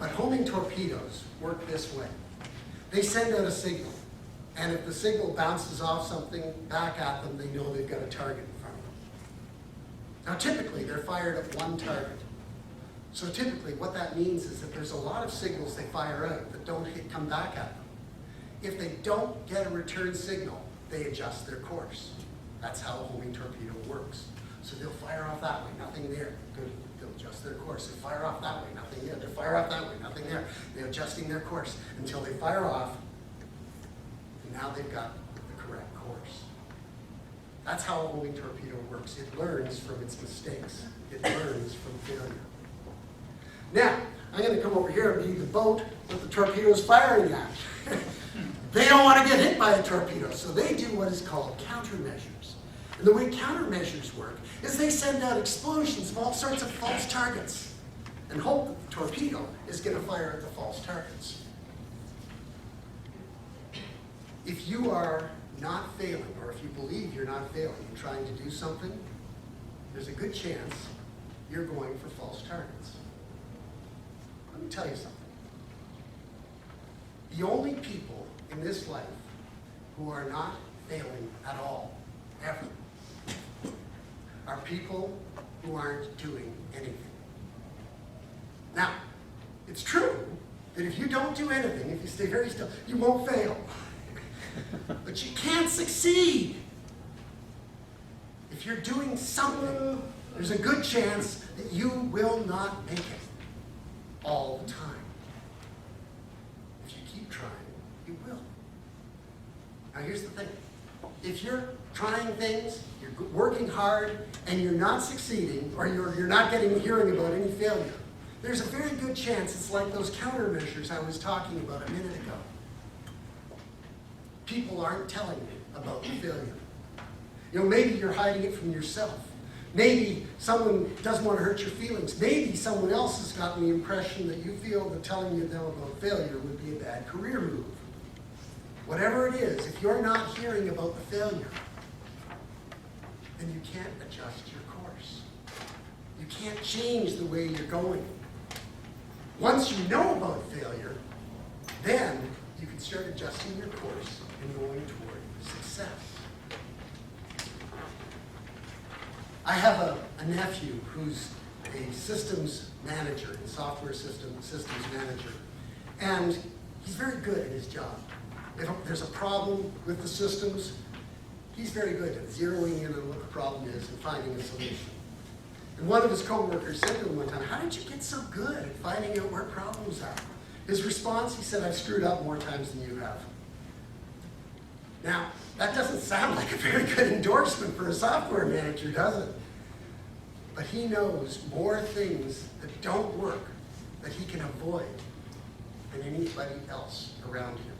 But homing torpedoes work this way. They send out a signal, and if the signal bounces off something back at them, they know they've got a target in front of them. Now typically, they're fired at one target. So typically, what that means is that there's a lot of signals they fire out that don't come back at them. If they don't get a return signal, they adjust their course. That's how a homing torpedo works. So they'll fire off that way, nothing there. Good. They'll adjust their course. They fire off that way, nothing there. They fire off that way, nothing there. They're adjusting their course until they fire off, and now they've got the correct course. That's how a homing torpedo works. It learns from its mistakes. It learns from failure. Now, I'm going to come over here and be the boat that the torpedo is firing at. They don't want to get hit by a torpedo, so they do what is called countermeasures. And the way countermeasures work is they send out explosions of all sorts of false targets and hope that the torpedo is going to fire at the false targets. If you are not failing, or if you believe you're not failing in trying to do something, there's a good chance you're going for false targets. Let me tell you something. The only people in this life who are not failing at all, ever, are people who aren't doing anything. Now, it's true that if you don't do anything, if you stay very still, you won't fail. But you can't succeed. If you're doing something, there's a good chance that you will not make it all the time. If you keep trying, you will. Now here's the thing. If you're trying things, you're working hard, and you're not succeeding, or you're not hearing about any failure, there's a very good chance it's like those countermeasures I was talking about a minute ago. People aren't telling you about the failure. Maybe you're hiding it from yourself. Maybe someone doesn't want to hurt your feelings. Maybe someone else has gotten the impression that you feel that telling you them about failure would be a bad career move. Whatever it is, if you're not hearing about the failure, then you can't adjust your course. You can't change the way you're going. Once you know about failure, then you can start adjusting your course and going toward success. I have a nephew who's a systems manager, a software systems manager, and he's very good at his job. If there's a problem with the systems, he's very good at zeroing in on what the problem is and finding a solution. And one of his coworkers said to him one time, "How did you get so good at finding out where problems are?" His response, he said, "I've screwed up more times than you have." Now, that doesn't sound like a very good endorsement for a software manager, does it? But he knows more things that don't work that he can avoid than anybody else around him.